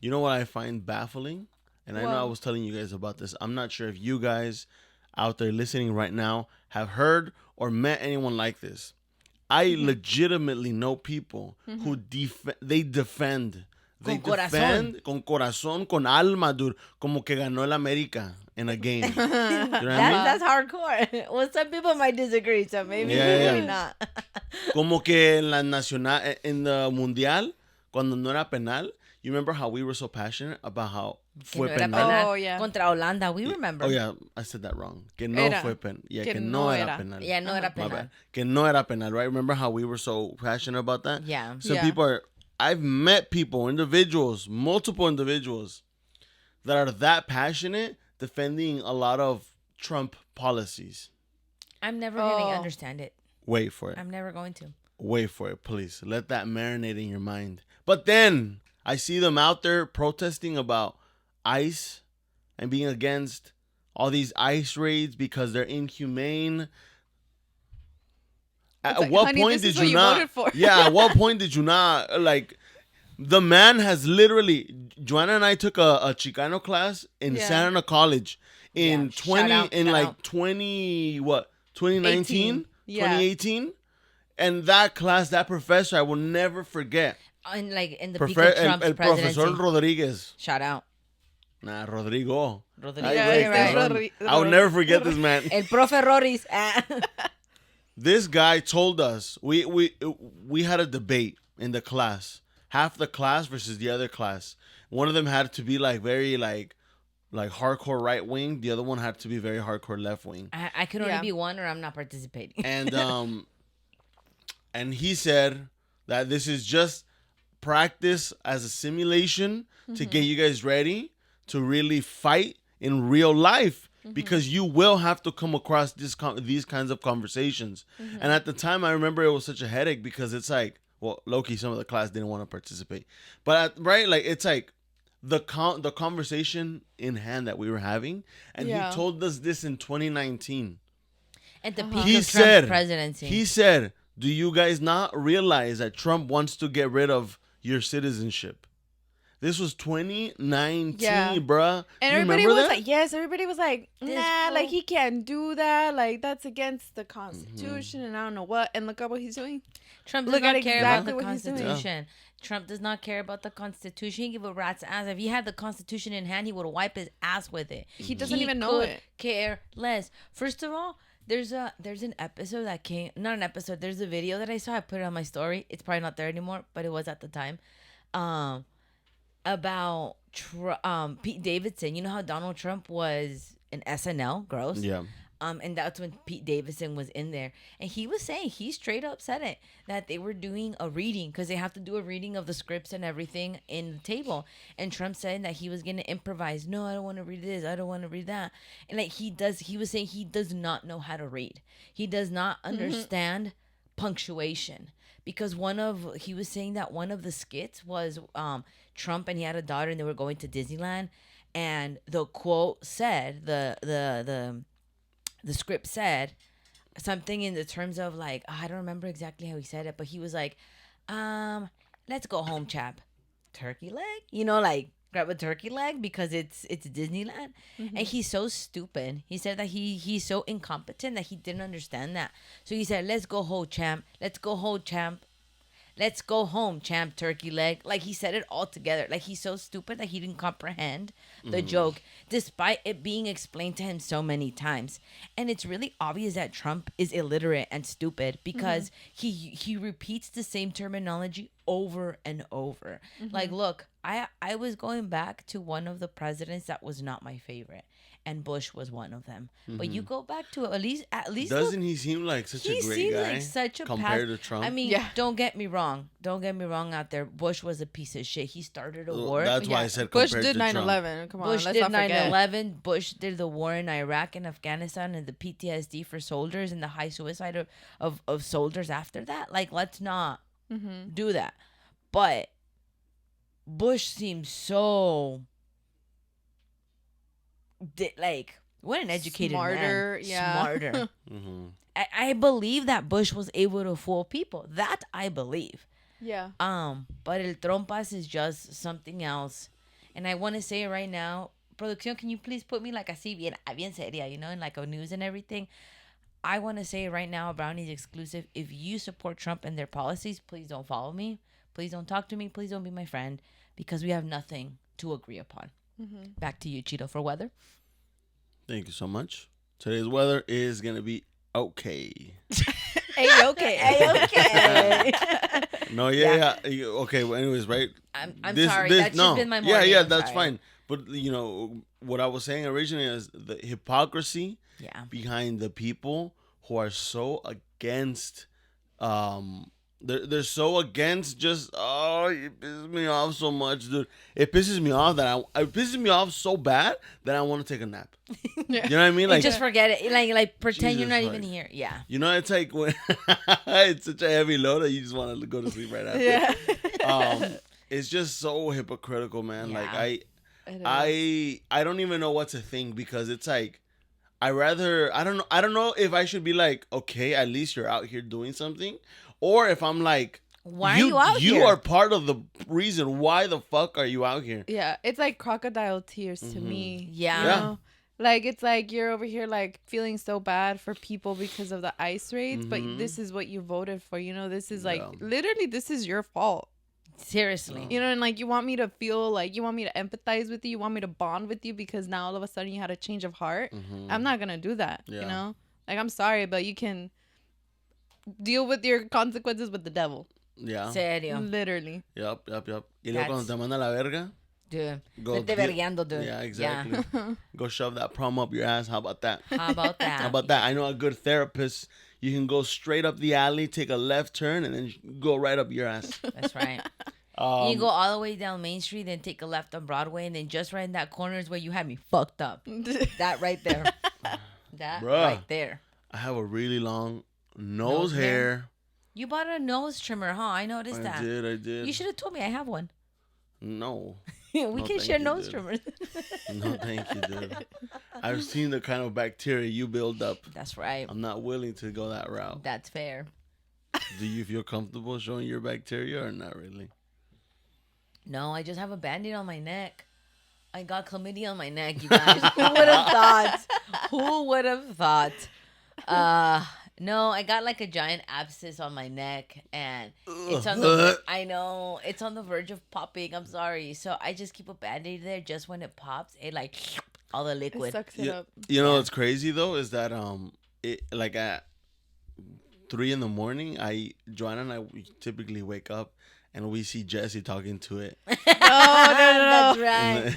You know what I find baffling? And I know I Well, was telling you guys about this. I'm not sure if you guys out there listening right now have heard or met anyone like this. I legitimately know people who they defend. They Con corazón. defend con corazón, con alma, dude. Como que ganó el América in a game. You know what I mean? That's hardcore. Well, some people might disagree, so maybe, maybe not. Como que en la nacional, en the mundial, cuando no era penal. You remember how we were so passionate about how fue Que no era penal? penal. Oh, yeah. Contra Holanda, we remember. Oh, yeah, I said that wrong. Que no Era. fue penal. Yeah, Que que no no era era. penal. Yeah, no era My penal. bad. Que no era penal, right? Remember how we were so passionate about that? Yeah. Some Yeah. people are, I've met people, individuals, multiple individuals that are that passionate defending a lot of Trump policies. I'm never going to Oh. understand it. Wait for it. I'm never going to. Wait for it, please. Let that marinate in your mind. But then I see them out there protesting about ICE and being against all these ICE raids because they're inhumane. At like, what honey, point this did is you what you not? voted for. Yeah, at what point did you not like? The man has literally. Joanna and I took a Chicano class in Yeah. Santa Ana College in Yeah, shout out, in shout like out. 2019, 18. 2018. And that class, that professor, I will never forget. In the peak of Trump's El presidency. profesor Rodriguez. Shout out. Nah, Rodrigo. Rodrigo. Ay, Yeah, güey, yeah, cabrón. Rodri- I will never forget this man. El profe Roris. This guy told us we had a debate in the class. Half the class versus the other class. One of them had to be like very like hardcore right wing. The other one had to be very hardcore left wing. I can only Yeah. be one or I'm not participating. And he said that this is just practice as a simulation to get you guys ready to really fight in real life because you will have to come across these kinds of conversations. And at the time, I remember it was such a headache because it's like, well, low-key, some of the class didn't want to participate. But, right, like, it's like the conversation in hand that we were having. And Yeah. he told us this in 2019. At the peak He of Trump's said, presidency. he said, do you guys not realize that Trump wants to get rid of your citizenship? This was 2019, Yeah. bruh. And You everybody remember was that? like, yes, everybody was like, This nah, fool. like he can't do that. Like that's against the Constitution and I don't know what. And look at what he's doing. Trump does Look not at care exactly about the what he's doing. Constitution. Trump does not care about the Constitution. He give a rat's ass. If he had the Constitution in hand, he would wipe his ass with it. He doesn't even know could it. Care less. First of all, there's an episode that came. Not an episode. There's a video that I saw. I put it on my story. It's probably not there anymore, but it was at the time. About Pete Davidson. You know how Donald Trump was an SNL? Gross. Yeah. And that's when Pete Davidson was in there. And he was saying, he straight up said it, that they were doing a reading because they have to do a reading of the scripts and everything in the table. And Trump said that he was going to improvise. No, I don't want to read this. I don't want to read that. And like he was saying he does not know how to read. He does not understand punctuation. Because he was saying that one of the skits was Trump and he had a daughter and they were going to Disneyland. And the quote said, the script said something in the terms of like, I don't remember exactly how he said it, but he was like, let's go home, chap. Turkey leg? You know, like grab a turkey leg because it's Disneyland. And he's so stupid. He said that he's so incompetent that he didn't understand that. So he said, let's go home, champ. Let's go home, champ. Let's go home, champ, turkey leg. Like, he said it all together. Like, he's so stupid that he didn't comprehend the joke, despite it being explained to him so many times. And it's really obvious that Trump is illiterate and stupid because he repeats the same terminology over and over. Like, look, I was going back to one of the presidents that was not my favorite. And Bush was one of them. But you go back to at least Doesn't he seem like such a he great seems guy like such a compared to Trump? I mean, Yeah. don't get me wrong out there. Bush was a piece of shit. He started a war. That's why I said Bush compared did to Trump. 9/11. Come on, Bush let's did not forget. 9/11. Bush did the war in Iraq and Afghanistan and the PTSD for soldiers and the high suicide of soldiers after that. Like, let's not do that. But Bush seems so like, what an educated Smarter, man. yeah. Smarter. Mhm. I believe that Bush was able to fool people. That I believe. Yeah. But El Trompas is just something else. And I want to say it right now. Producción, can you please put me like así bien seria, you know, in like a news and everything. I want to say right now, Brownies exclusive. If you support Trump and their policies, please don't follow me. Please don't talk to me. Please don't be my friend because we have nothing to agree upon. Back to you, Cheeto, for weather. Thank you so much. Today's weather is going to be okay. Hey, okay. No, yeah. Okay, well, anyways, right? I'm sorry. That's just been my morning. Yeah, I'm that's sorry. fine. But, you know, what I was saying originally is the hypocrisy behind the people who are so against, they're so against just, it pisses me off so much, dude. It pisses me off it pisses me off so bad that I want to take a nap. You know what I mean? Like, just forget it. Like pretend you're not Jesus, even here. Yeah. You know, it's like when it's such a heavy load that you just want to go to sleep right after. Yeah. It's just so hypocritical, man. Yeah. Like I don't even know what to think because it's like I don't know if I should be like, okay, at least you're out here doing something, or if I'm like, why are you out here? You are part of the reason. Why the fuck are you out here? Yeah, it's like crocodile tears to me. Yeah. You know? Like, it's like you're over here, like, feeling so bad for people because of the ICE raids, but this is what you voted for. You know, this is, like, literally, this is your fault. Seriously. You know, and, like, you want me to feel, like, you want me to empathize with you. You want me to bond with you because now all of a sudden you had a change of heart. I'm not going to do that, you know? Like, I'm sorry, but you can deal with your consequences with the devil. Yeah. Serio. Literally. Yep. Y luego cuando te manda la verga. Dude. Go Vete vergueando, dude. Yeah, exactly. Go shove that prom up your ass. How about that? How about that? How about that? I know a good therapist. You can go straight up the alley, take a left turn, and then go right up your ass. That's right. You can go all the way down Main Street, then take a left on Broadway, and then just right in that corner is where you had me fucked up. That right there. That right there. I have a really long nose hair. You bought a nose trimmer, huh? I noticed that. I did. You should have told me I have one. No. We can share nose trimmers. No, thank you, dude. I've seen the kind of bacteria you build up. That's right. I'm not willing to go that route. That's fair. Do you feel comfortable showing your bacteria or not really? No, I just have a Band-Aid on my neck. I got chlamydia on my neck, you guys. Who would have thought? Who would have thought? No, I got like a giant abscess on my neck, and it's on the. I know it's on the verge of popping. I'm sorry, so I just keep a Band-Aid there. Just when it pops, it like all the liquid. It sucks it up. You know what's crazy though is that it like at 3 a.m, Joanna and I we typically wake up and we see Jesse talking to it. No. That's right.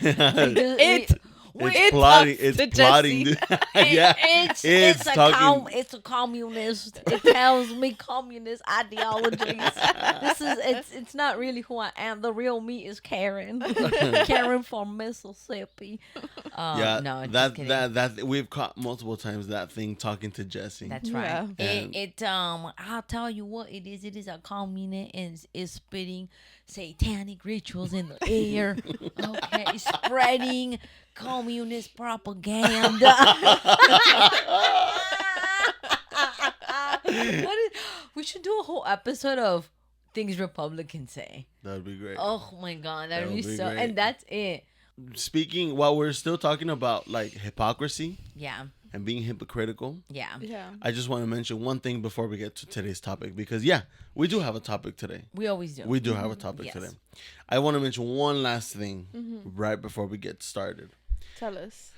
It's plotting. Dude. Yeah, it's a communist. It tells me communist ideologies. It's not really who I am. The real me is Karen. Karen from Mississippi. No, that we've caught multiple times that thing talking to Jesse. That's right. Yeah. I'll tell you what it is. It is a communist and is spitting satanic rituals in the air. Okay, spreading communist propaganda. We should do a whole episode of things Republicans say. That would be great. Oh my god, that would be so. Great. And that's it. Speaking, while we're still talking about like hypocrisy, and being hypocritical, I just want to mention one thing before we get to today's topic because we do have a topic today. We always do. We do have a topic today. I want to mention one last thing right before we get started. Tell us.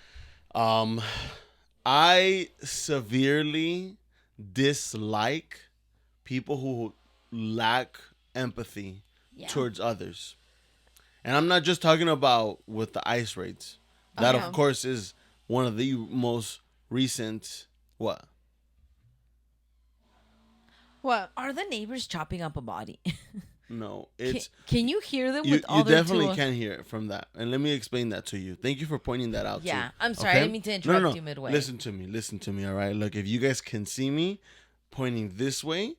I severely dislike people who lack empathy towards others. And I'm not just talking about with the ICE raids. That, of course, is one of the most recent... What? What? Are the neighbors chopping up a body? No, it's... Can you hear them with all their tools? You definitely tools? can hear it from that. And let me explain that to you. Thank you for pointing that out, too. I'm sorry. I didn't mean to interrupt you midway. Listen to me, all right? Look, if you guys can see me pointing this way,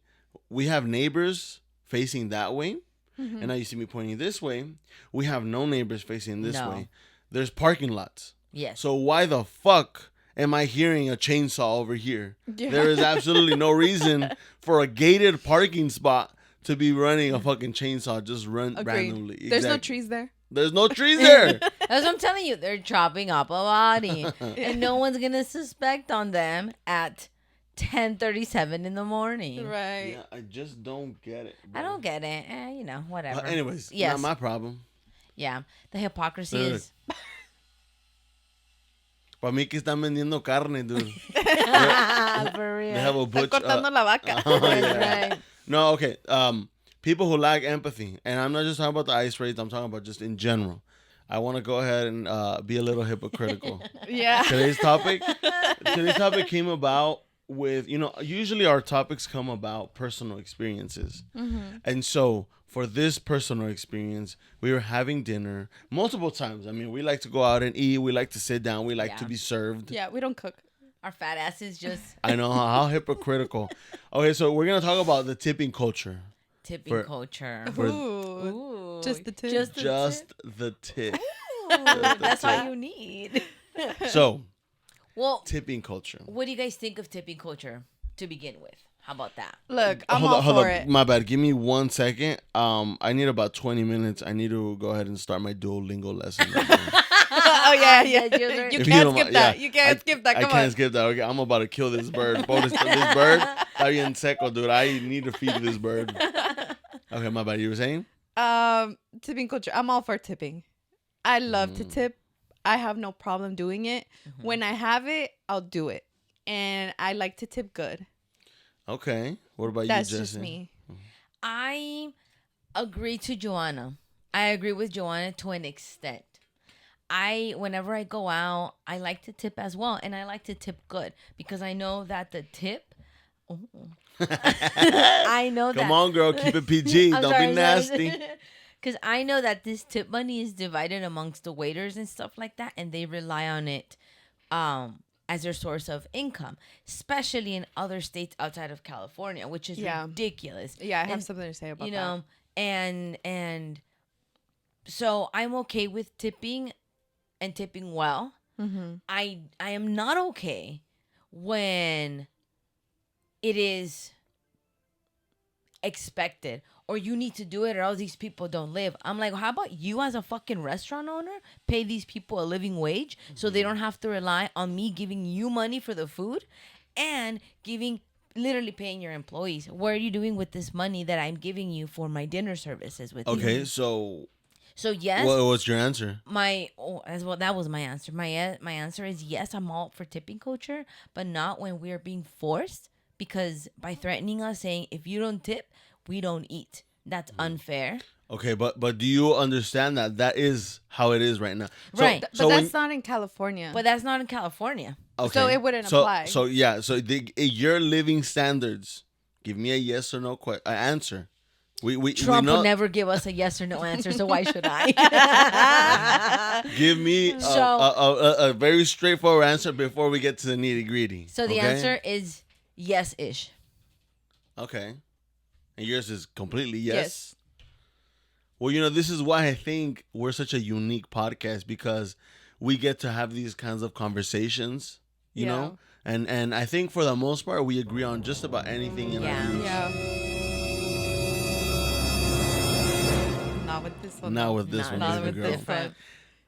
we have neighbors facing that way. And now you see me pointing this way. We have no neighbors facing this way. There's parking lots. Yes. So why the fuck am I hearing a chainsaw over here? Yeah. There is absolutely no reason for a gated parking spot to be running a fucking chainsaw just randomly. There's no trees there. There's no trees there. That's what I'm telling you. They're chopping up a body. And no one's going to suspect on them at 10:37 in the morning. Right. Yeah, I just don't get it. I don't get it. Whatever. Anyways, yes. not my problem. Yeah. The hypocrisy is... Para mí que están vendiendo carne, dude. For real. They have a butcher. Están cortando la vaca. Right. No, okay. People who lack empathy, and I'm not just talking about the ice raids, I'm talking about just in general. I want to go ahead and be a little hypocritical. Yeah. Today's topic came about with, usually our topics come about personal experiences. Mm-hmm. And so for this personal experience, we were having dinner multiple times. I mean, we like to go out and eat. We like to sit down. We like to be served. Yeah, we don't cook. Our fat asses just... I know how hypocritical. Okay, so we're going to talk about the tipping culture. Tipping culture. Ooh. Just the tip. Just the tip. That's all you need. So, well, tipping culture. What do you guys think of tipping culture to begin with? How about that? Look, I'm all for it. My bad. Give me 1 second. I need about 20 minutes. I need to go ahead and start my Duolingo lesson. Oh, yeah. You can't skip that. You can't skip that. Come on. I can't skip that. Okay, I'm about to kill this bird. This bird, está bien seco, dude. I need to feed this bird. Okay, my bad. You were saying? Tipping culture. I'm all for tipping. I love to tip. I have no problem doing it. Mm-hmm. When I have it, I'll do it. And I like to tip good. Okay. What about That's you, Jesse? That's just me. I agree to Joanna. I agree with Joanna to an extent. Whenever I go out, I like to tip as well. And I like to tip good because I know that the tip... I know that... Come on, girl. Keep it PG. Don't be nasty. Because I know that this tip money is divided amongst the waiters and stuff like that. And they rely on it as their source of income, especially in other states outside of California, which is ridiculous. Yeah, I have something to say about that. And so I'm okay with tipping and tipping well. Mm-hmm. I am not okay when it is expected or you need to do it or else these people don't live. I'm like, how about you as a fucking restaurant owner pay these people a living wage so they don't have to rely on me giving you money for the food and literally paying your employees. What are you doing with this money that I'm giving you for my dinner services with you? Okay, so yes. What's your answer? That was my answer. My answer is yes, I'm all for tipping culture, but not when we are being forced, because by threatening us saying if you don't tip, we don't eat. That's unfair. Okay, but do you understand that is how it is right now? Right. But that's not in California. But that's not in California. Okay. So it wouldn't apply. So your living standards, give me a yes or no answer. Trump will never give us a yes or no answer, so why should I? Give me a very straightforward answer before we get to the nitty gritty. So the answer is yes-ish. Okay. And yours is completely yes? Well, this is why I think we're such a unique podcast, because we get to have these kinds of conversations, you know? And I think for the most part, we agree on just about anything in our views. Yeah. Not with this one. Not with this one. Not with this one.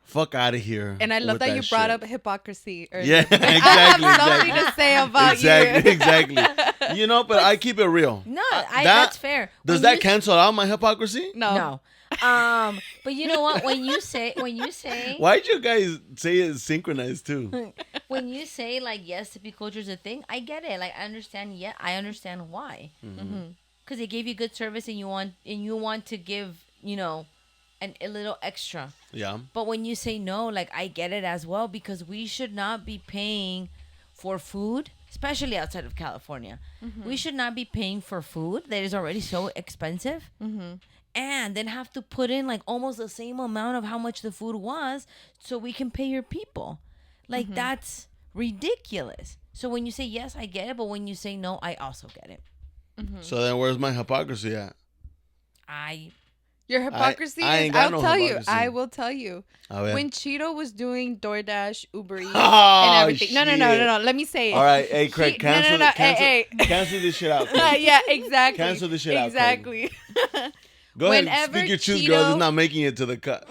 Fuck out of here. And I love that you brought up hypocrisy earlier. Yeah, exactly. I have something to say about you. Exactly. But I keep it real. No, that's fair. Does that cancel out my hypocrisy? No. But you know what? When you say, why'd you guys say it synchronized too? When you say like yes, tipping culture is a thing, I get it. Like I understand. Yeah, I understand why. Because they gave you good service and you want to give a little extra. Yeah. But when you say no, like I get it as well, because we should not be paying for food, especially outside of California. Mm-hmm. We should not be paying for food that is already so expensive. Mm-hmm. And then have to put in like almost the same amount of how much the food was so we can pay your people. Like that's ridiculous. So when you say yes, I get it. But when you say no, I also get it. Mm-hmm. So then where's my hypocrisy at? Your hypocrisy is, I will tell you. When Cheeto was doing DoorDash, Uber Eats, and everything. No. Let me say it. All right. Hey, Craig, cancel this shit out. Yeah, exactly. Cancel this shit out. Exactly. Go ahead. Speak your truth, girl. This is not making it to the cut.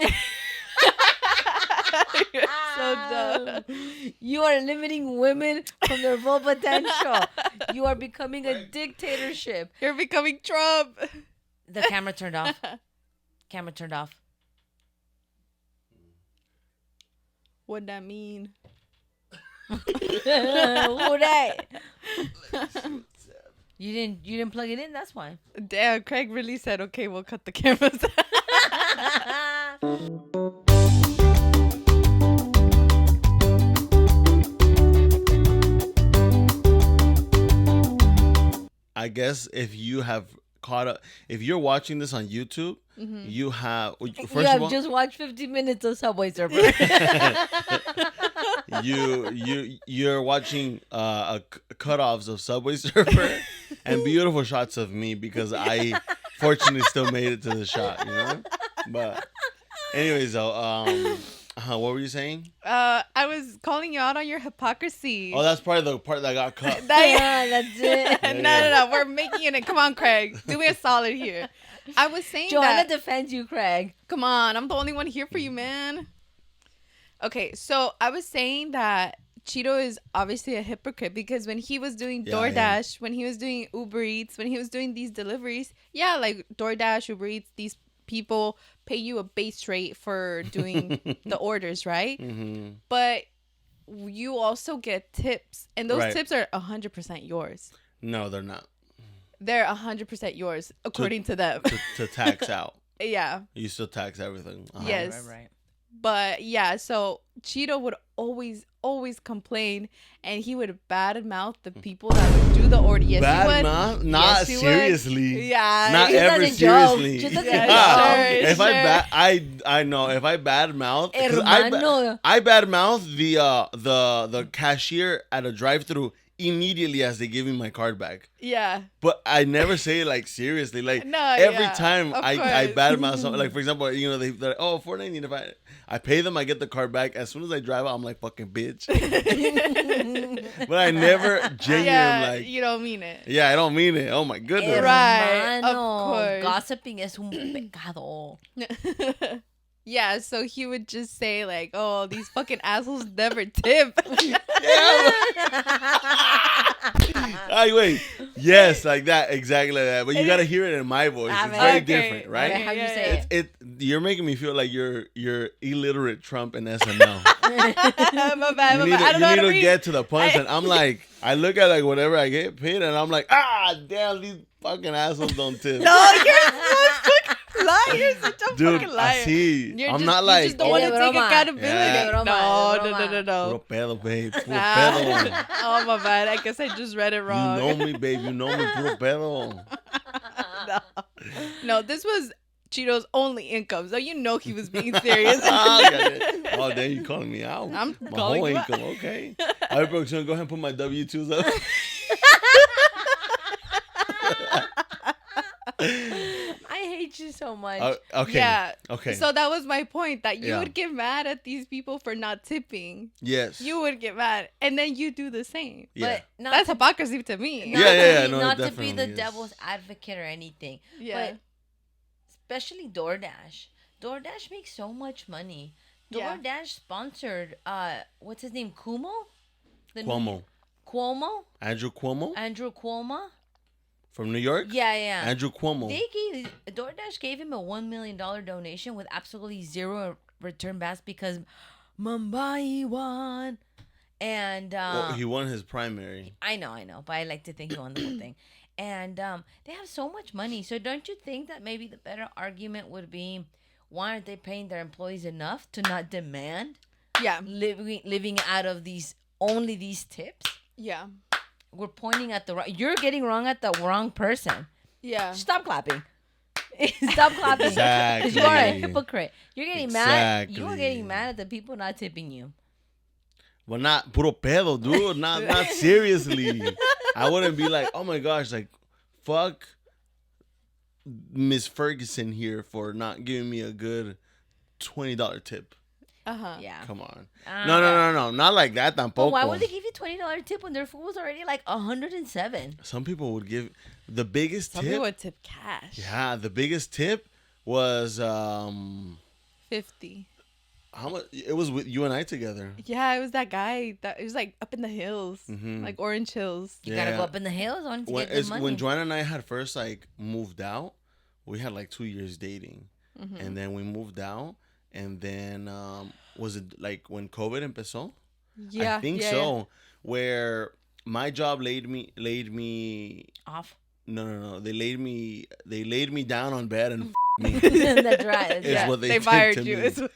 You are limiting women from their full potential. You are becoming a dictatorship. You're becoming Trump. The camera turned off. Camera turned off. What'd that mean? Who that? You didn't plug it in, that's why. Damn, Craig really said, okay, we'll cut the cameras. I guess if you have caught up, if you're watching this on YouTube, you have You have just watched 50 minutes of Subway Surfer. you're watching cutoffs of Subway Surfer and beautiful shots of me because I fortunately still made it to the shot, you know. But anyways, though, what were you saying? I was calling you out on your hypocrisy. Oh, that's probably the part that got cut. Yeah, that's it. No. We're making it. Come on, Craig. Do me a solid here. I was saying Joanna that. defends you, Craig. Come on. I'm the only one here for you, man. Okay, so I was saying that Cheeto is obviously a hypocrite because when he was doing DoorDash, when he was doing Uber Eats, when he was doing these deliveries, like DoorDash, Uber Eats, these people pay you a base rate for doing the orders, right? Mm-hmm. But you also get tips, and those tips are 100% yours. No, they're not. They're 100% yours, according to them. To tax out. Yeah. You still tax everything. Yes. Right. But yeah, so Cheeto would always complain, and he would badmouth the people that would do the order. Yes, Badmouth? Not seriously. Would. Yeah. Not ever seriously. Just sure. If I know if I badmouth, I badmouth the cashier at a drive-thru immediately as they give me my card back. Yeah. But I never say it like seriously. Like no, every time I badmouth something. Like for example, you know they're like, oh, $4.99. If I pay them, I get the card back. As soon as I drive out, I'm like, fucking bitch. But I never genuinely like. You don't mean it. Yeah, I don't mean it. Oh my goodness. Right. Of course. Gossiping es un pecado. Yeah, so he would just say like, "Oh, these fucking assholes never tip." Wait. Yes, like that, exactly like that. But you gotta hear it in my voice. It's very different, right? How you say it? You're making me feel like you're illiterate Trump and SNL. My bad. You need to get to the punch, and I'm like, I look at like whatever I get paid, and I'm like, damn, these fucking assholes don't tip. No, you're so liar. You're such a Dude, fucking liar. I'm not like. You just don't want to take accountability. Yeah. No. Puro pedo, babe. Puro pedo. Oh, my bad. I guess I just read it wrong. You know me, babe. You know me. Puro pedo. No, this was Cheeto's only income, so you know he was being serious. Oh, then you calling me out. I'm my calling whole you income. out. Okay. All right, bro. So go ahead and put my W-2s up. I hate you so much. Okay. Yeah. Okay. So that was my point, that you would get mad at these people for not tipping. Yes. You would get mad, and then you do the same. Yeah. But that's hypocrisy to me. Not to be the devil's advocate or anything. Yeah. But especially DoorDash. DoorDash makes so much money. DoorDash sponsored what's his name? Cuomo? Cuomo? Andrew Cuomo? Andrew Cuomo? From New York? Yeah. Andrew Cuomo. DoorDash gave him a $1 million donation with absolutely zero return backs because Mumbai won. And well, he won his primary. I know, but I like to think he won the whole thing. And they have so much money. So don't you think that maybe the better argument would be, why aren't they paying their employees enough to not demand living out of these tips? Yeah. We're pointing at you're getting wrong at the wrong person. Yeah. Stop clapping. Stop clapping. Exactly. Because you are a hypocrite. You're getting mad. Exactly. You are getting mad at the people not tipping you. Well, not puro pedo, dude. Not seriously. I wouldn't be like, oh my gosh, like, fuck Miss Ferguson here for not giving me a good $20 tip. Yeah. Come on. No. Not like that tampoco. But why would they give you $20 tip when their food was already like $107? Some people would give the biggest tip. Some people would tip cash. Yeah, the biggest tip was 50. How much? It was with you and I together. Yeah, it was that guy. That it was like up in the hills, like Orange Hills. You gotta go up in the hills only to when, get good money. When Joanna and I had first like moved out, we had like 2 years dating, and then we moved out, and then was it like when COVID empezó? Yeah, I think so. Where my job laid me Off. No. They laid me down on bed and me. That's right. Is what they fired did to you. me. It's what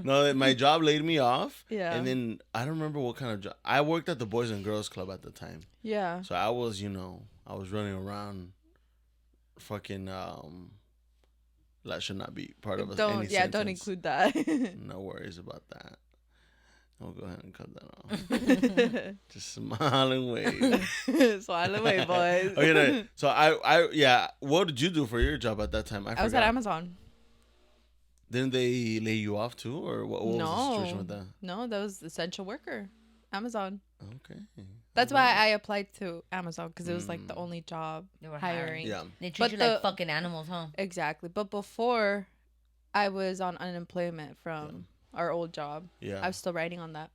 No, my job laid me off. Yeah. And then I don't remember what kind of job. I worked at the Boys and Girls Club at the time. Yeah. So I was, I was running around fucking that should not be part of us. Don't don't include that. No worries about that. I'll go ahead and cut that off. Just smile and wave. Smile and wave, boys. Okay, no, so what did you do for your job at that time? I was at Amazon. Didn't they lay you off too, or what was the situation with that? No, that was essential worker. Amazon. Okay. That's why I applied to Amazon, because it was like the only job They were hiring. Yeah. They treat you like fucking animals, huh? Exactly. But before, I was on unemployment from our old job. Yeah. I was still writing on that.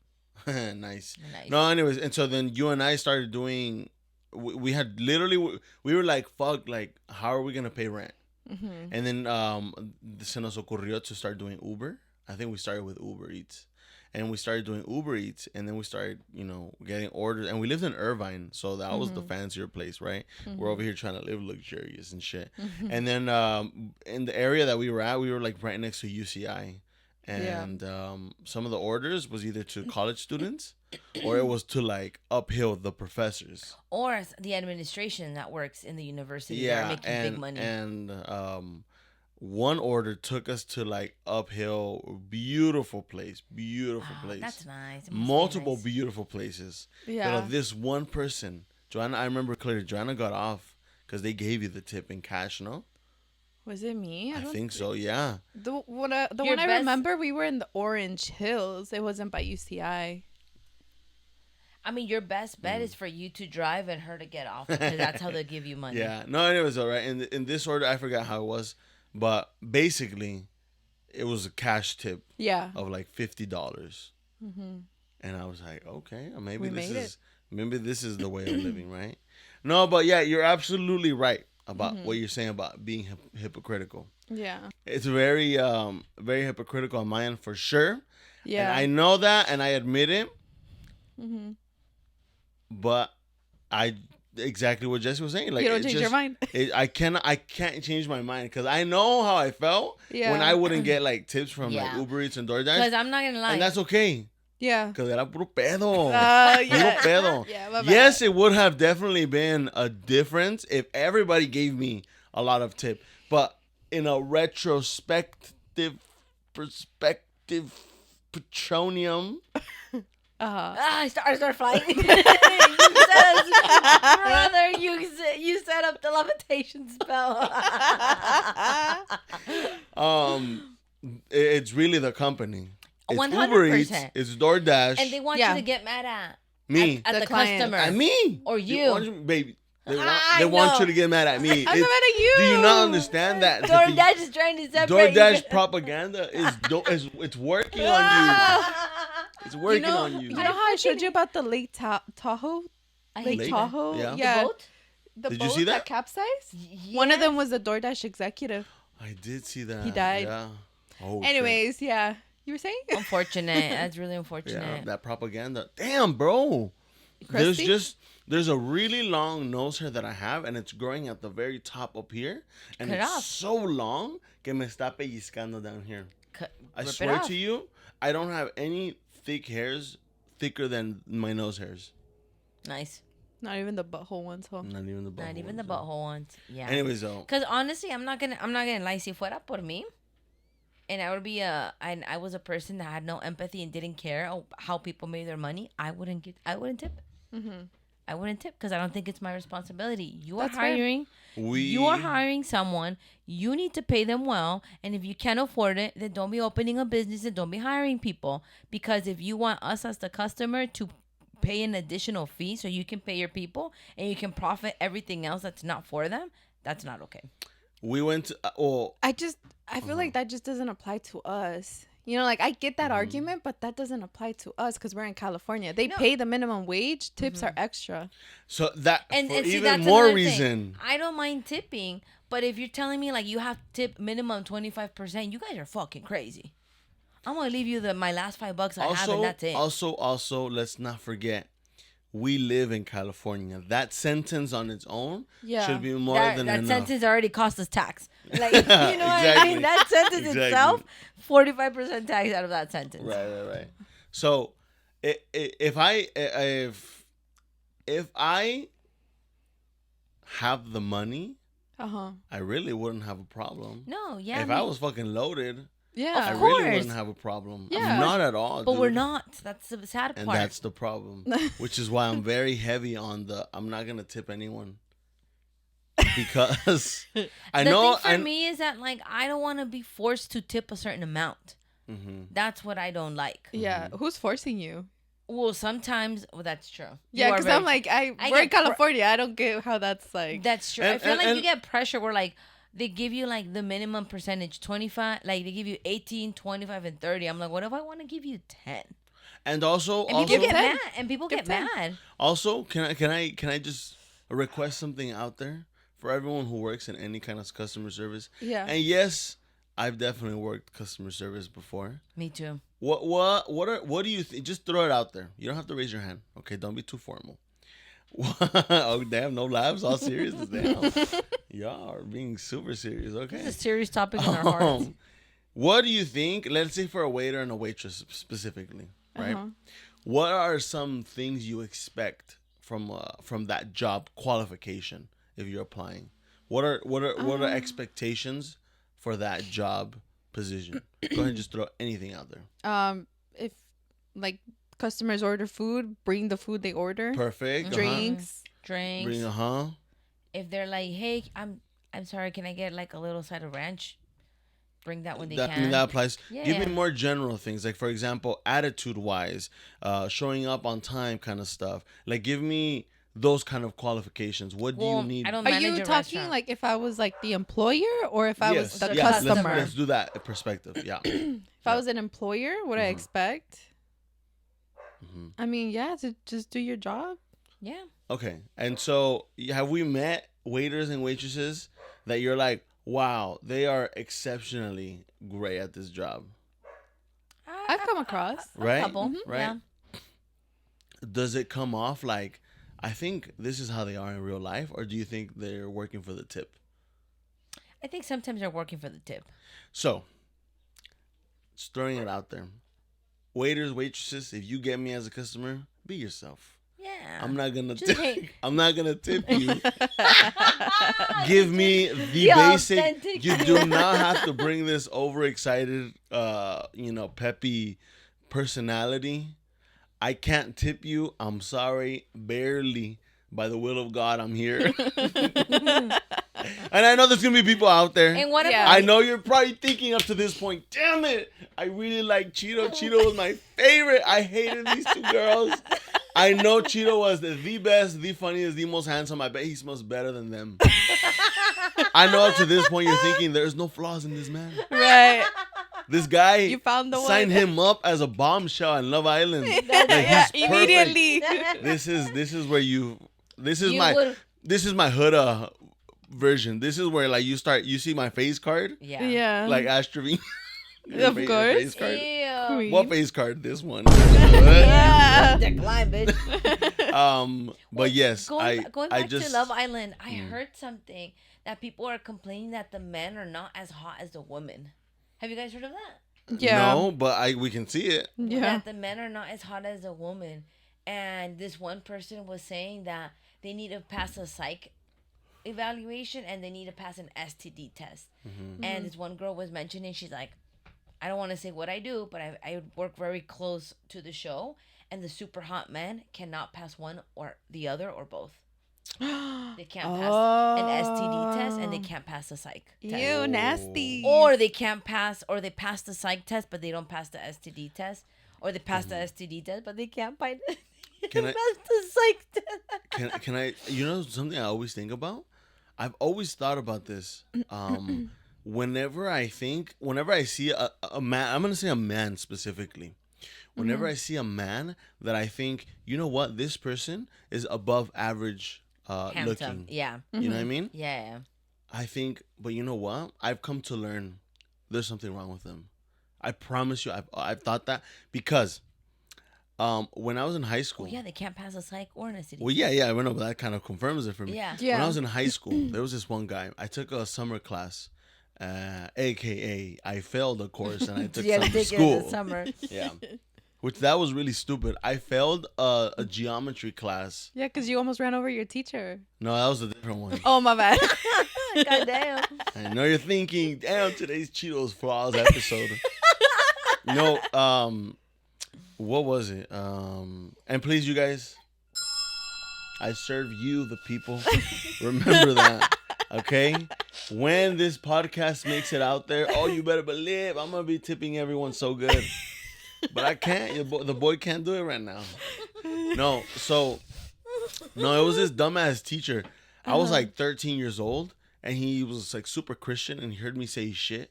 Nice. No, anyways, and so then you and I started doing. We had literally we were like, fuck, like how are we gonna pay rent? And then se nos ocurrió to start doing Uber. I think we started with Uber Eats. And we started doing Uber Eats, and then we started, getting orders. And we lived in Irvine, so that was the fancier place, right? We're over here trying to live luxurious and shit. And then in the area that we were at, we were like right next to UCI. And some of the orders was either to college students or it was to like uphill the professors. Or the administration that works in the university that are making big money. And one order took us to like uphill, beautiful place. That's nice. Multiple beautiful places. Yeah. But this one person, Joanna, I remember clearly, Joanna got off because they gave you the tip in cash, no? Was it me? I think so, yeah. The one I remember, we were in the Orange Hills. It wasn't by UCI. I mean, your best bet is for you to drive and her to get off, because that's how they give you money. Yeah. No, it was all right. In this order, I forgot how it was. But basically, it was a cash tip of like $50. And I was like, okay, maybe this is the way of living, right? No, but yeah, you're absolutely right about what you're saying about being hypocritical. Yeah. It's very, very hypocritical on my end for sure. Yeah. And I know that, and I admit it. But exactly what Jesse was saying. Like, you don't change your mind. I can't change my mind because I know how I felt when I wouldn't get like tips from like Uber Eats and DoorDash. Because I'm not gonna lie, and that's okay. Yeah. Because era puro pedo. Puro pedo. Yeah, yes, it would have definitely been a difference if everybody gave me a lot of tip. But in a retrospective perspective, petroleum. I started flying. Brother, you set up the levitation spell. It's really the company. It's 100%. Uber Eats. It's DoorDash. And they want you to get mad at me, at the client. customer, at me, or you, baby. They want you to get mad at me. I'm not mad at you. Do you not understand that? DoorDash is trying to separate. DoorDash propaganda is it's working on you. It's working on you. You know how I showed you about the Lake Tahoe? Lake Tahoe? Yeah. The boat? The Did boat you see that? capsized? Yes. One of them was a DoorDash executive. I did see that. He died. Yeah. Oh, anyways, yeah. You were saying? Unfortunate. That's really unfortunate. Yeah, that propaganda. Damn, bro. Crusty? There's a really long nose hair that I have, and it's growing at the very top up here, and Cut it it's off. so long que me está pellizcando down here. I Rip it swear off. to you, I don't have any thick hairs thicker than my nose hairs. Nice. Not even the butthole ones, huh? Not even the butthole. Not even the ones, butthole ones. Yeah. Anyways, though. Because honestly, I'm not gonna lie. Si fuera por mí, and I would be I was a person that had no empathy and didn't care how people made their money, I wouldn't tip. I wouldn't tip because I don't think it's my responsibility. You are That's fair. hiring. You are hiring someone. You need to pay them well, and if you can't afford it, then don't be opening a business and don't be hiring people. Because if you want us as the customer to pay an additional fee so you can pay your people and you can profit everything else that's not for them, that's not okay. We went to, I feel like that just doesn't apply to us. You know, like I get that argument, but that doesn't apply to us because we're in California. They pay the minimum wage. Tips are extra. so that And for see, even that's more another reason. thing. I don't mind tipping, but if you're telling me like you have to tip minimum 25%, you guys are fucking crazy. I'm gonna leave you my last $5 I have, and that's it. Also, let's not forget, we live in California. That sentence on its own should be more than that enough. sentence already cost us tax. Like, you know what I mean? That sentence itself, 45% tax out of that sentence. Right. So, if I have the money, I really wouldn't have a problem. No, yeah. If I was fucking loaded, Yeah, I Of really course. wouldn't have a problem. Yeah. Not at all. But dude. we're not. That's the sad And part. that's the problem. Which is why I'm very heavy on I'm not gonna tip anyone. Because I know The thing for me is that like I don't want to be forced to tip a certain amount. That's what I don't like. yeah. Who's forcing you? Well, sometimes that's true. Yeah, because I'm like, we're in get California. I don't get how that's like. That's true. And- I feel like and- you get pressure where like they give you like the minimum percentage 25, like they give you 18, 25, and 30. I'm like, what if I want to give you 10? and also And people get 10. mad. And people Give get 10. mad. also can I just request something out there for everyone who works in any kind of customer service? Yeah. And yes, I've definitely worked customer service before. Me too. What do you think? Just throw it out there. You don't have to raise your hand. Okay, don't be too formal. Oh damn, no laughs, all serious. Damn. Y'all are being super serious. This Okay. is a serious topic in our hearts. What do you think? Let's say for a waiter and a waitress specifically, right? What are some things you expect from that job qualification if you're applying? What are expectations for that job position? Go ahead and just throw anything out there. If like customers order food, bring the food they order. Perfect. Drinks. Drinks. Bring If they're like, hey, I'm sorry, can I get like a little side of ranch? Bring that when they I can. mean, that applies. Yeah. Give me more general things, like for example, attitude-wise, showing up on time, kind of stuff. Like, give me those kind of qualifications. What do you need? I don't Are manage you a talking restaurant. like if I was like the employer or if I was the yes, customer? Let's do that perspective. Yeah. If I was an employer, what I expect? I mean, yeah, to just do your job. Yeah. Okay. And so, have we met waiters and waitresses that you're like, wow, they are exceptionally great at this job? I've come across. Right? Couple. Right? Yeah. Does it come off like, I think this is how they are in real life, or do you think they're working for the tip? I think sometimes they're working for the tip. So, just throwing it out there. Waiters, waitresses, if you get me as a customer, be yourself. Yeah. I'm not gonna Just tip. I'm not gonna tip you. Give me the The basic. authentic You do not have to bring this overexcited, peppy personality. I can't tip you. I'm sorry. Barely. By the will of God, I'm here. And I know there's gonna be people out there. And what Yeah. about I know you're probably thinking up to this point, damn it, I really like Cheeto. Cheeto was my favorite. I hated these two girls. I know Cheeto was the best, the funniest, the most handsome. I bet he smells better than them. I know up to this point you're thinking there's no flaws in this man. Right. This guy, You found the signed one. him up as a bombshell in Love Island. Like, Yeah, he's perfect. immediately. This is where you. This is You my. would- This is my hood version. This is where like you see my face card. Yeah. Yeah. Like Astrovine. Of course. Face card. Ew. Queen. What face card? This one. Yeah. Decline, bitch. But yes, Going I back just to Love Island, I heard something that people are complaining that the men are not as hot as the women. Have you guys heard of that? Yeah. no, but we can see it. Yeah. That the men are not as hot as the woman. And this one person was saying that they need to pass a psych evaluation and they need to pass an STD test. And this one girl was mentioning, she's like, I don't want to say what I do, but I work very close to the show, and the super hot men cannot pass one or the other or both. They can't pass an STD test and they can't pass a psych test. Ew, nasty. Or they can't pass, or they pass the psych test, but they don't pass the STD test. Or they pass the STD test, but they can't pass Can I- the psych test. Can I? You know something I always think about. I've always thought about this. Whenever I see a man, I'm gonna say a man specifically. Whenever I see a man that I think, you know what, this person is above average Handsome. looking. Yeah. You know what I mean? Yeah. I think, but you know what? I've come to learn there's something wrong with them. I promise you, I've thought that because when I was in high school. Oh, yeah, they can't pass a psych or an STD. Well, yeah, I know, but that kind of confirms it for me. Yeah. When I was in high school, there was this one guy. I took a summer class, aka I failed a course and I took summer school. Summer. Yeah, which that was really stupid. I failed a geometry class. Yeah, because you almost ran over your teacher. No, that was a different one. Oh, my bad. God damn. I know you're thinking, damn, today's Cheetos Flaws episode. No, what was it? And please, you guys, I serve you, the people. Remember that, okay? When this podcast makes it out there, oh, you better believe I'm gonna be tipping everyone so good. But I can't. The boy can't do it right now. No, it was this dumbass teacher. I was like 13 years old, and he was like super Christian, and he heard me say shit.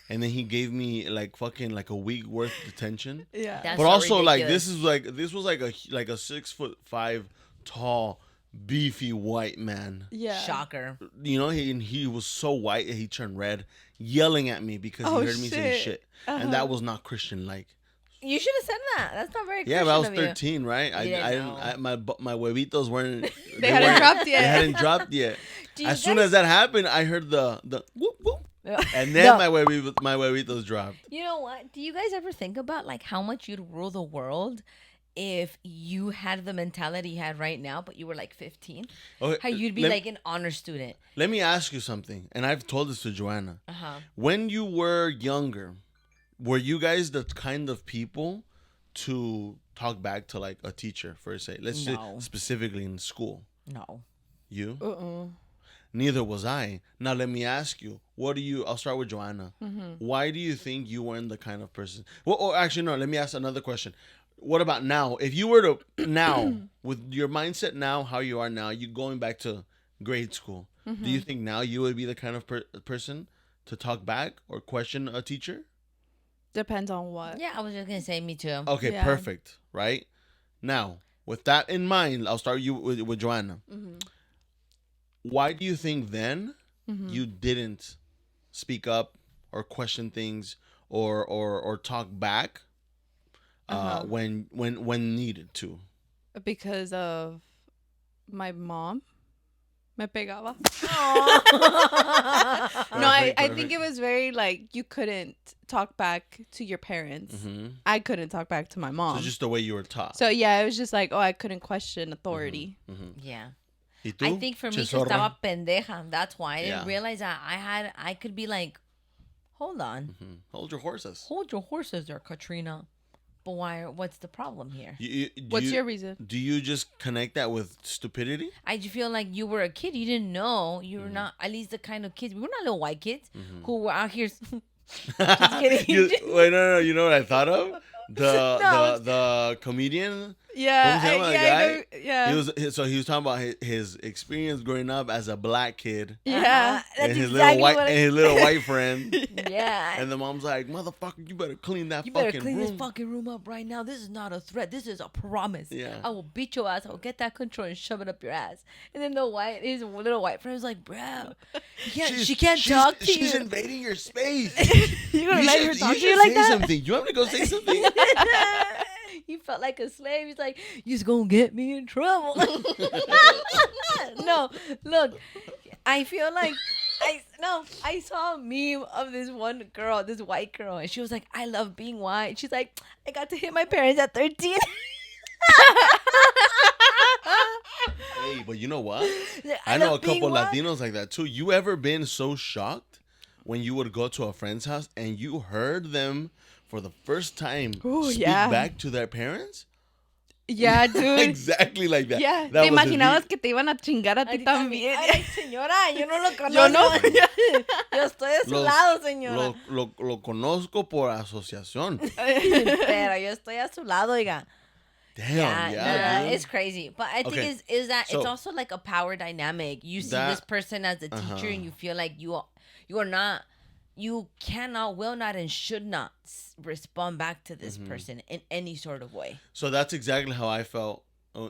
And then he gave me like fucking like a week worth of detention. Yeah. That's But so also ridiculous. this was like a 6'5" tall, beefy white man. Yeah. Shocker. You know, he was so white he turned red, yelling at me because he heard me say shit, and that was not Christian like. You should have said that. That's not very Yeah, but I was Christian of 13, right? I didn't. My huevitos weren't. They hadn't dropped They yet. hadn't dropped yet. Do you As soon guys- as that happened, I heard the whoop whoop, you. and then No. my huevitos dropped. You know what? Do you guys ever think about like how much you'd rule the world if you had the mentality you had right now, but you were like 15? Okay, How you'd be like an honor student. Let me ask you something, and I've told this to Joanna. Uh-huh. When you were younger, were you guys the kind of people to talk back to like a teacher, for say, let's say No. specifically in school? No. You? Uh-uh. Neither was I. Now let me ask you, I'll start with Joanna. Why do you think you weren't the kind of person? Well, or actually, no, let me ask another question. What about now? If you were to, now, with your mindset now, how you are now, you going back to grade school, do you think now you would be the kind of person to talk back or question a teacher? Depends on what. Yeah, I was just gonna say me too. Okay, Yeah. perfect. Right? Now, with that in mind, I'll start you with Joanna. Why do you think then you didn't speak up or question things or talk back when needed to? Because of my mom. Me pegaba. No, I think it was very like you couldn't talk back to your parents. I couldn't talk back to my mom. So just the way you were taught. So yeah, it was just like, oh, I couldn't question authority. Yeah. ¿Y tú? I think for me, que Chesorra? estaba pendeja. That's why I didn't Yeah. realize that I could be like, hold on, Hold your horses. hold your horses there, Katrina. But why? What's the problem here? What's your reason? Do you just connect that with stupidity? I just feel like you were a kid. You didn't know. You were not, at least the kind of kids. We were not little white kids who were out here. Just kidding. Wait, no. You know what I thought of? No. The comedian. Yeah, What was the name of the I guy? know, yeah, He was talking about his experience growing up as a black kid yeah. That's and his exactly little white what and his little white friend. Yeah. And the mom's like, "Motherfucker, you better clean that You fucking better clean room." this fucking room up right now. This is not a threat. This is a promise. Yeah. I will beat your ass. I will get that control and shove it up your ass. And then his little white friend was like, bro, she can't talk to She's you. invading your space. You're going to let her talk to you should like say that? something. You want me to go say something? He felt like a slave. He's like, you're just going to get me in trouble. No, look, I feel like I saw a meme of this one girl, this white girl, and she was like, I love being white. She's like, I got to hit my parents at 13. Hey, but you know what? I know a love being couple white. Latinos like that too. You ever been so shocked when you would go to a friend's house and you heard them for the first time Ooh, speak yeah. back to their parents? Yeah, dude. Exactly like that. Yeah, That te was his imaginabas beat. que te iban a chingar a ti también. Ay, señora, yo no lo conozco. Yo no. Yo estoy de su Los- lado, señora. Lo conozco por asociación. Pero yo estoy a su lado, oiga. Damn, yeah, dude. It's crazy. But I think Okay. is that So- it's also like a power dynamic. You see That- this person as a teacher, and you feel like you are not, you cannot, will not, and should not respond back to this person in any sort of way. So that's exactly how I felt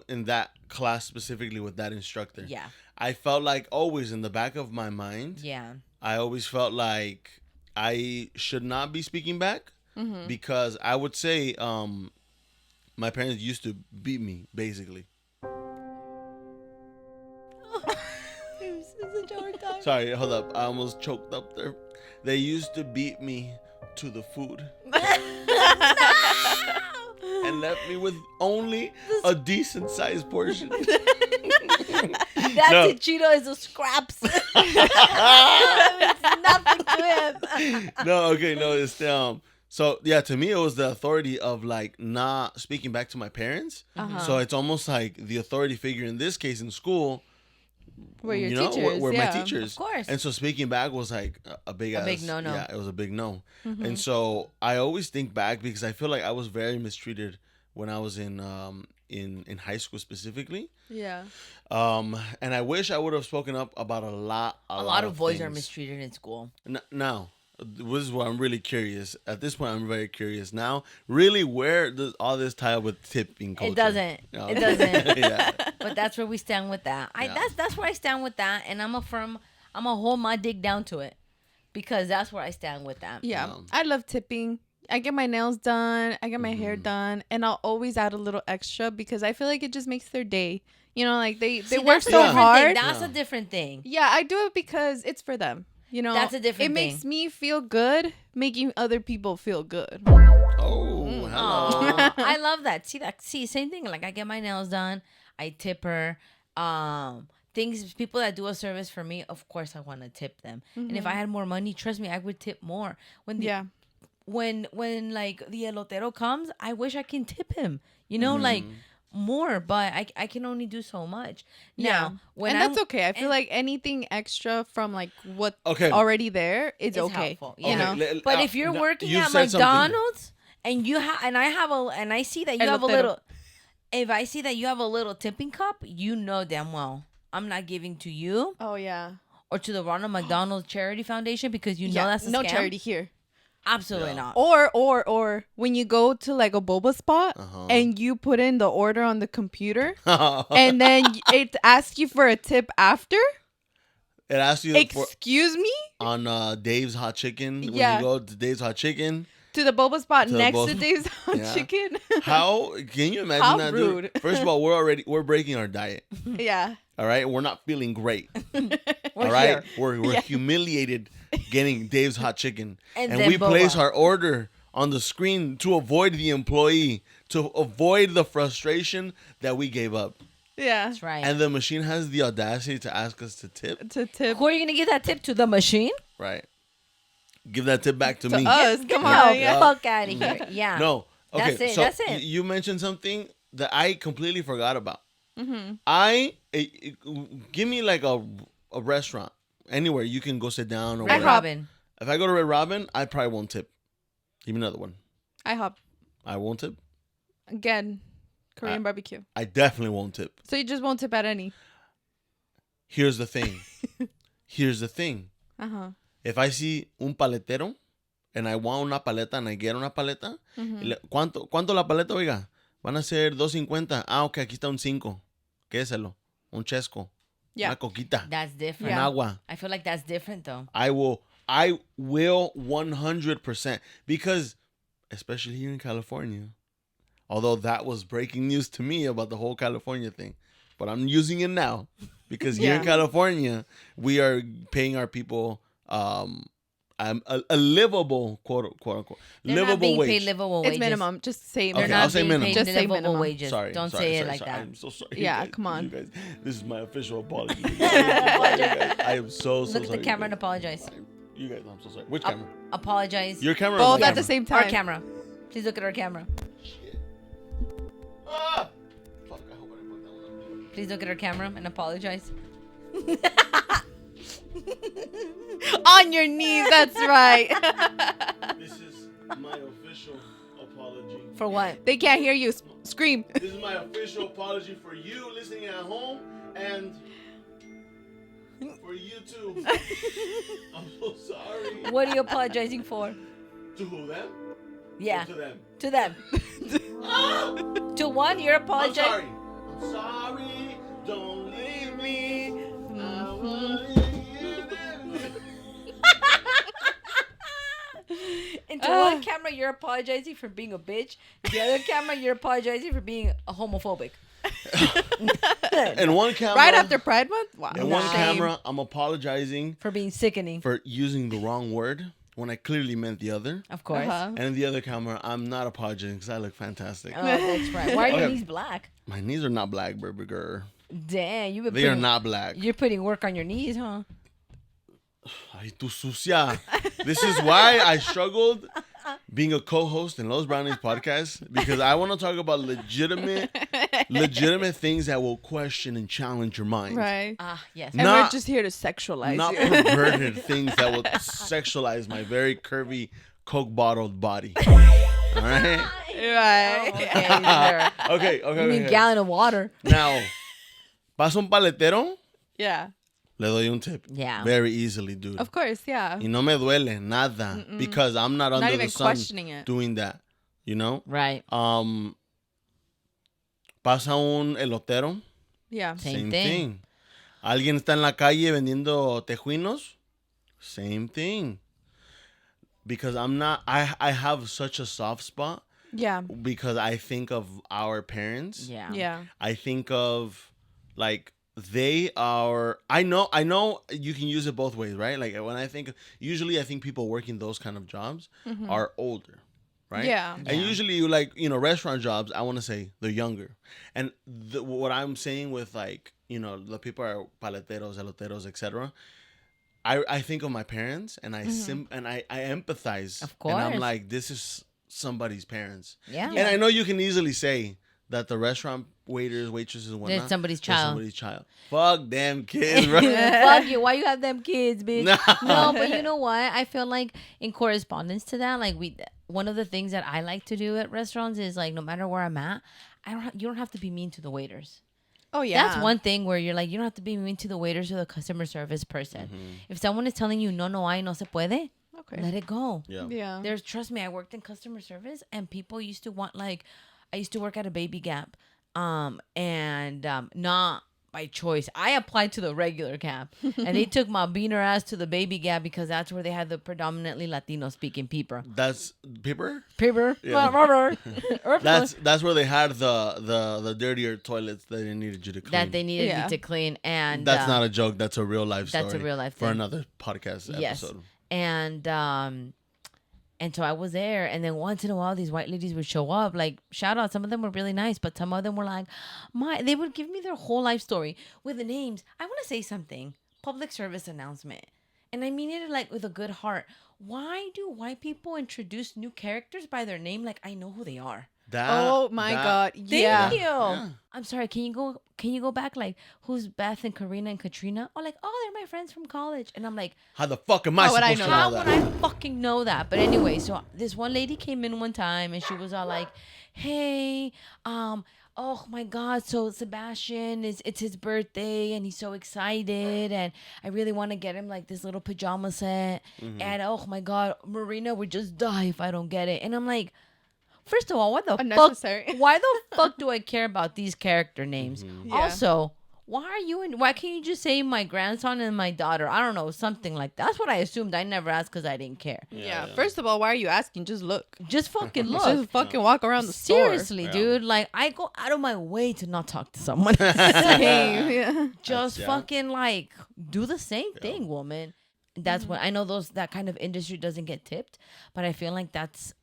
in that class, specifically with that instructor. Yeah, I felt like always in the back of my mind, yeah, I always felt like I should not be speaking back because I would say my parents used to beat me, basically. Sorry, hold up. I almost choked up there. They used to beat me to the food and left me with only a decent sized portion. That No. Cheeto is a scraps. It's nothing to him. No, okay, no, it's so yeah, to me it was the authority of like not speaking back to my parents. So it's almost like the authority figure in this case in school. Were your you know, teachers? were yeah. my teachers. Of course. And so speaking back was like a big no-no. Yeah, it was a big no. And so I always think back because I feel like I was very mistreated when I was in high school specifically. Yeah. And I wish I would have spoken up about a lot of boys are things. mistreated in school. Now, this is what I'm really curious. At this point, I'm very curious now. Really, where does all this tie up with tipping culture? It doesn't. No. It doesn't. Yeah. But that's where we stand with that. That's where I stand with that, and I'm gonna hold my dick down to it because that's where I stand with that. Yeah. I love tipping. I get my nails done. I get my hair done, and I'll always add a little extra because I feel like it just makes their day. You know, like they See, work that's a so different hard. thing. That's a different thing. Yeah, I do it because it's for them. You know, That's a different It thing. makes me feel good, making other people feel good. Oh, hello. Aw, I love that. See, same thing. Like I get my nails done, I tip her. People that do a service for me, of course I want to tip them. And if I had more money, trust me, I would tip more. When like the elotero comes, I wish I can tip him. You know, like more, but I can only do so much. Now, when that's okay. I feel like anything extra from like what's Okay. already there is It's okay. helpful, You yeah. know, But if you're working you at said something. McDonald's and I see that you have a Elotero. little, if I see that you have a little tipping cup, you know damn well I'm not giving to you oh yeah, or to the Ronald McDonald Charity Foundation because you know that's a no scam. charity here. Absolutely not. Or when you go to like a boba spot Uh-huh. and you put in the order on the computer and then it asks you for a tip after. It asks you Excuse me? on Dave's Hot Chicken. When Yeah. you go to Dave's Hot Chicken. To the boba spot To the next boba- to Dave's Hot Yeah. Chicken. How can you imagine How that, rude. dude? First of all, we're breaking our diet. Yeah. All right, we're not feeling great. We're all right, here. we're humiliated getting Dave's Hot Chicken, And and then we place boba. our order on the screen to avoid the employee, to avoid the frustration that we gave up. Yeah. That's right. And the machine has the audacity to ask us to tip. To tip Who are you gonna give that tip to? The machine? Right. Give that tip back to to me. us. Come No, on. Yeah. fuck out of here. Yeah. No. Okay. That's it, So that's it. You mentioned something that I completely forgot about. Mm-hmm. Give me like a restaurant anywhere you can go sit down or Red whatever. Robin. If I go to Red Robin, I probably won't tip. Give me another one. IHOP. I won't tip. Again, Korean barbecue. I definitely won't tip. So you just won't tip at any. Here's the thing. Here's the thing. Uh-huh. If I see un paletero and I want una paleta and I get una paleta, ¿cuánto la paleta, oiga? Van a ser $2.50. Ah, ok, aquí está un 5. Quédeselo. Un chesco. Yeah. Una coquita. That's different. Un agua. I feel like that's different though. I will 100% because especially here in California, although that was breaking news to me about the whole California thing, but I'm using it now because here in Yeah. California, we are paying our people a livable quote unquote They're not livable being wage. paid livable wages. It's minimum. Just say Okay, minimum. I'll say minimum. Just say livable minimum. wages. Sorry, Don't sorry, say sorry, it like sorry. that. I'm so sorry. Yeah, you guys. come on. You guys, this is my official apology. You guys, I am so Look at sorry. the camera and you guys. apologize. You guys, I'm so sorry. Which camera? Apologize. Your camera. Or Both my at the camera? same Our time. camera. Please look at our camera. Ah! Fuck, I hope I didn't put that one up. Please look at our camera and apologize. On your knees. That's right. This is my official apology. For what? They can't hear you. Scream scream. This is my official apology for you listening at home and for you too. I'm so sorry. What are you apologizing for? To who, them? Yeah. Or to them? To them. To one, you're I'm apologizing. sorry. I'm sorry. Don't leave me. I want you. And to one camera, you're apologizing for being a bitch. The other camera, you're apologizing for being a homophobic. And one camera. Right after Pride Month? Wow. And one camera, I'm apologizing For being sickening. for using the wrong word when I clearly meant the other. Of course. Uh-huh. And in the other camera, I'm not apologizing because I look fantastic. Oh, that's right. Why are your Okay. knees black? My knees are not black, baby girl. Damn, you've been They are not black. You're putting work on your knees, huh? Ay, tu sucia. This is why I struggled being a co-host in Los Brownies podcast, because I want to talk about legitimate things that will question and challenge your mind. Right. Ah, yes. And Not- we're just here to sexualize Not you. perverted things that will sexualize my very curvy Coke bottled body. All right. Right. Okay, there. Okay. You mean Okay. gallon of water? Now, pasa un paletero, Yeah. le doy un tip. Yeah. Very easily, dude. Of course, yeah. Y no me duele nada because I'm not under even the sun questioning it. doing that. You know? Right. Pasa un elotero, Yeah. Same same thing. thing. Alguien está en la calle vendiendo tejuinos, same thing. Because I have such a soft spot Yeah. because I think of our parents. Yeah. Yeah. I think of like they are. I know you can use it both ways, right? Like when I think people working those kind of jobs are older, right? Yeah. And usually you like, restaurant jobs, I want to say they're younger. And what I'm saying with like, the people are paleteros, eloteros, etc. I think of my parents and I empathize. Of And I'm course. like, this is somebody's parents. Yeah. And I know you can easily say that the restaurant waiters, waitresses, and whatnot, They're somebody's they're child. somebody's child. Fuck them kids, bro. Fuck you. Why you have them kids, bitch? No. No, but you know what? I feel like in correspondence to that, like one of the things that I like to do at restaurants is like, no matter where I'm at, you don't have to be mean to the waiters. Oh yeah. That's one thing where you're like, you don't have to be mean to the waiters or the customer service person. If someone is telling you, no hay, no se puede, Okay. let it go. Yeah. Yeah. Trust me, I worked in customer service and people used to want I used to work at a Baby Gap, and not by choice. I applied to the regular Gap, and they took my beaner ass to the Baby Gap because that's where they had the predominantly Latino speaking people. That's paper. Paper. Yeah. That's where they had the dirtier toilets that they needed you to clean. that they needed Yeah. you to clean, and That's not a joke. That's a real life story. That's a real life for thing. another podcast yes. episode. And so I was there, and then once in a while, these white ladies would show up. Like, shout out, some of them were really nice, but some of them were like, they would give me their whole life story with the names. I want to say something. Public service announcement. And I mean it like with a good heart. Why do white people introduce new characters by their name like I know who they are? Oh my God. Yeah. Thank you. I'm sorry. Can you go back? Like, who's Beth and Karina and Katrina? Or like, oh, they're my friends from college. And I'm like, How the fuck am I How would I supposed to know how know would that? I fucking know that? But anyway, so this one lady came in one time and she was all like, hey, oh my God, so Sebastian it's his birthday and he's so excited and I really want to get him like this little pajama set. And oh my God, Marina would just die if I don't get it. And I'm like, first of all, Unnecessary. why the fuck do I care about these character names? Yeah. Also, why can't you just say my grandson and my daughter? I don't know, something like that. That's what I assumed. I never asked because I didn't care. Yeah. First of all, why are you asking? Just look. Just fucking look. Just fucking walk around the store. Seriously, dude. Like, I go out of my way to not talk to someone. Same. Yeah. Just Yeah. fucking like do the same thing, woman. That's what I know. That kind of industry doesn't get tipped, but I feel like that's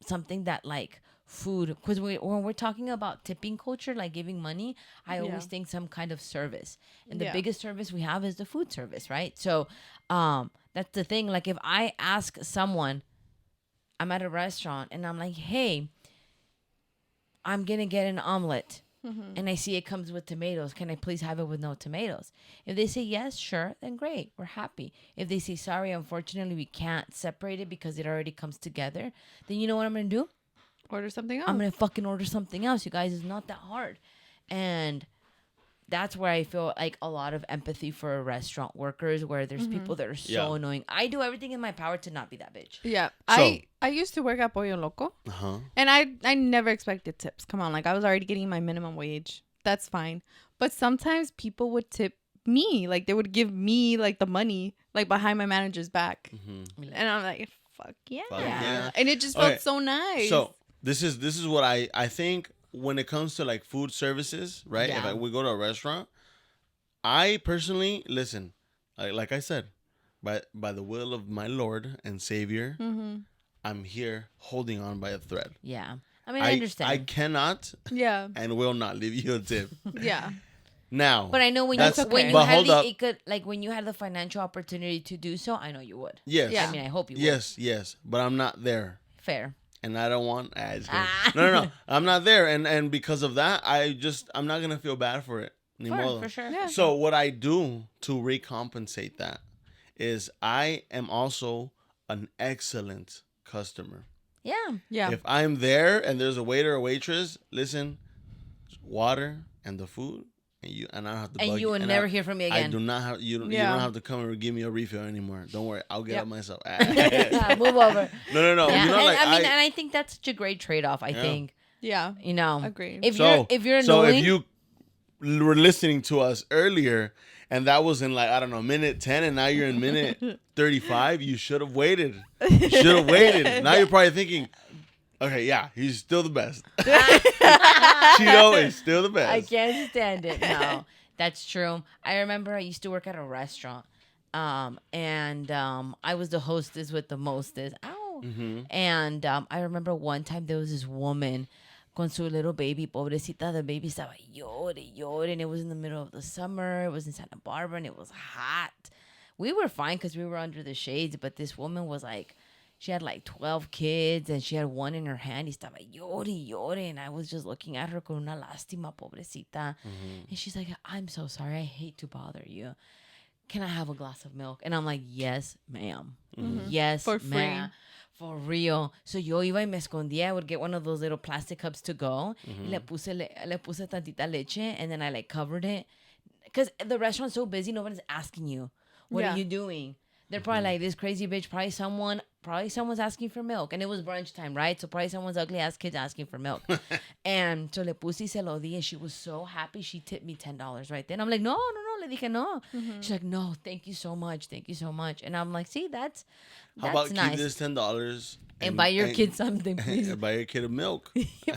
something that like food, because when we're talking about tipping culture, like giving money, I always think some kind of service, and the biggest service we have is the food service, right? So that's the thing. Like, if I ask someone, I'm at a restaurant and I'm like, hey, I'm gonna get an omelet, and I see it comes with tomatoes, can I please have it with no tomatoes? If they say yes, sure, then great, we're happy. If they say sorry, unfortunately we can't separate it because it already comes together, then you know what I'm gonna do? Order something else. I'm going to fucking order something else. You guys, it's not that hard. And that's where I feel like a lot of empathy for restaurant workers, where there's people that are so annoying. I do everything in my power to not be that bitch. Yeah. So, I used to work at Pollo Loco. And I never expected tips. Come on. Like, I was already getting my minimum wage. That's fine. But sometimes people would tip me. Like, they would give me, like, the money, like, behind my manager's back. And I'm like, fuck yeah. And it just felt so nice. So this is what I think when it comes to like food services, right? Yeah. If we go to a restaurant, I personally listen, like I said, by the will of my Lord and Savior, I'm here holding on by a thread. Yeah. I mean, I understand. I cannot and will not leave you a tip. Yeah. Now, but I know when when you had the financial opportunity to do so, I know you would. Yes. Yeah. I mean, I hope you would. Yes. But I'm not there. Fair. And I don't want. No. I'm not there, and because of that, I'm not gonna feel bad for it. For sure. Yeah. So what I do to recompensate that is I am also an excellent customer. Yeah. If I'm there and there's a waiter or waitress, listen, water and the food. And I don't have to. And you will never hear from me again. I do not have you. You don't have to come and give me a refill anymore. Don't worry, I'll get it myself. Move over. No. Yeah. You know, and I think that's such a great trade-off. I think. Yeah. You know. Agreed. If you're annoying, so if you were listening to us earlier and that was in like I don't know minute 10 and now you're in minute 35, you should have waited. Now you're probably thinking, okay, yeah, he's still the best. Cheeto is still the best. I can't stand it. No, that's true. I remember I used to work at a restaurant, and I was the hostess with the mostest. Ow. And I remember one time there was this woman con su little baby, pobrecita. The baby estaba llore, and it was in the middle of the summer. It was in Santa Barbara, and it was hot. We were fine because we were under the shades, but this woman was like, she had like 12 kids and she had one in her hand. Y estaba llore. And I was just looking at her con una lástima, pobrecita. And she's like, I'm so sorry. I hate to bother you. Can I have a glass of milk? And I'm like, yes, ma'am. Yes, for free. ma'am. For real. So yo iba y me escondía. I would get one of those little plastic cups to go. Y le puse tantita leche. And then I like covered it. Because the restaurant's so busy, nobody's asking you. What are you doing? They're probably like, this crazy bitch, probably someone's asking for milk. And it was brunch time, right? So probably someone's ugly ass kid's asking for milk. And so le puse y se lo di, and she was so happy. She tipped me $10 right then. I'm like, no, le dije no. She's like, no, thank you so much. And I'm like, see, that's How about nice. keep this $10 and buy your kid something, please. And buy your kid a milk.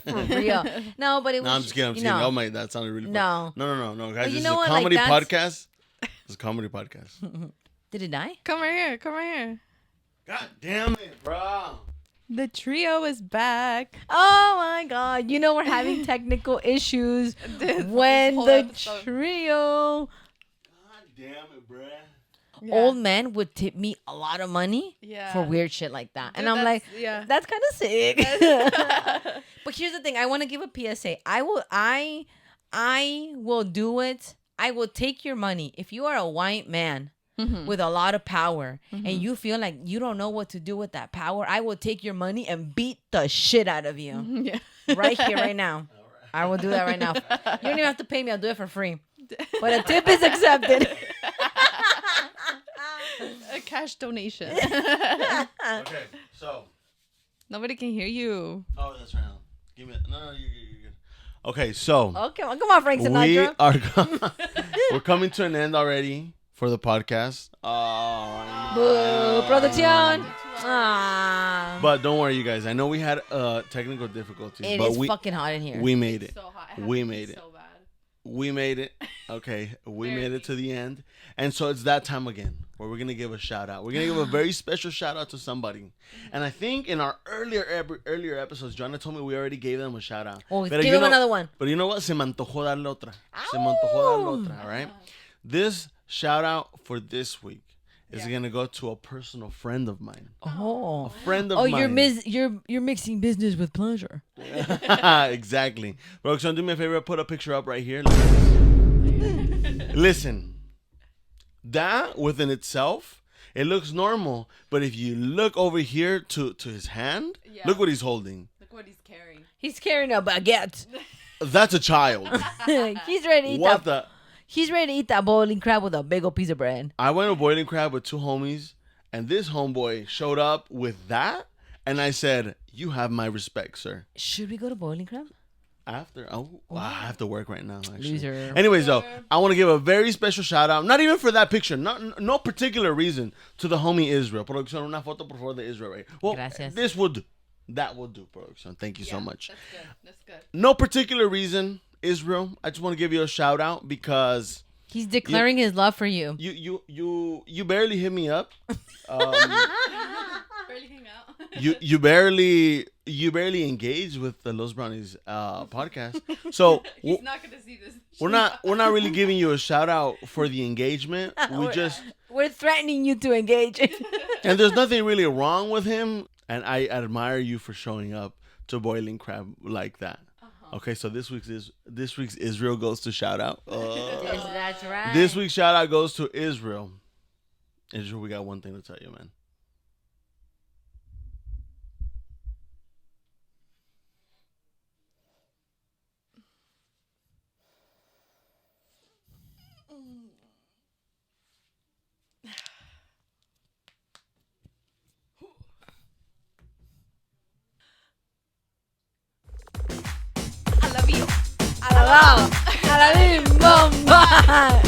For real. No, but it was. No, I'm just kidding. Oh my, that sounded really funny. No, guys. This is a comedy podcast. It's a comedy podcast. Did it die? Come right here. God damn it, bro. The trio is back. Oh my God. You know we're having technical issues when the trio. God damn it, bro. Yeah. Old men would tip me a lot of money for weird shit like that. Dude, and I'm like, that's kind of sick. But here's the thing. I want to give a PSA. I will do it. I will take your money. If you are a white man with a lot of power and you feel like you don't know what to do with that power, I will take your money and beat the shit out of you. Yeah. Right here, right now. Right. I will do that right now. You don't even have to pay me. I'll do it for free. But a tip is accepted. A cash donation. Okay, so. Nobody can hear you. Oh, that's right. Give me it. No, you're good. Okay, so. Okay, well, come on, Frank Sinatra. We're coming to an end already for the podcast. Boo, production. But don't worry, you guys. I know we had technical difficulties. It but is fucking hot in here. We made it. So hot. We made it. So bad. We made it. Okay, we made it to the end. And so it's that time again where we're going to give a shout out. We're going to give a very special shout out to somebody. And I think in our earlier episodes, Joanna told me we already gave them a shout out. Well, give him another one. But you know what? Se me antojó darle otra. All right? This shout out for this week is going to go to a personal friend of mine. Oh. A friend of mine. You're mixing business with pleasure. Exactly. Roxanne, do me a favor. Put a picture up right here. Listen. That within itself, it looks normal. But if you look over here to his hand, look what he's holding. Look what he's carrying. He's carrying a baguette. That's a child. He's ready to eat What that. the? He's ready to eat that boiling crab with a big old piece of bread. I went to Boiling Crab with 2 homies, and this homeboy showed up with that, and I said, "You have my respect, sir." Should we go to Boiling Crab? After, I have to work right now, actually. Loser. Anyways, though, I want to give a very special shout out, not even for that picture, no particular reason, to the homie Israel. Producción, una foto por favor de Israel, right? Well, Gracias. this will do. That will do, production. Thank you so much. That's good. That's good. No particular reason, Israel. I just want to give you a shout out because He's declaring his love for you. you barely hit me up. Barely hang out. you barely engage with the Los Brownies podcast. So He's not gonna see this. we're not really giving you a shout out for the engagement. We're threatening you to engage. And there's nothing really wrong with him. And I admire you for showing up to Boiling Crab like that. Okay, so this week's Israel goes to shout out. Yes, that's right. This week's shout out goes to Israel. Israel, we got one thing to tell you, man. I love you. A la misma.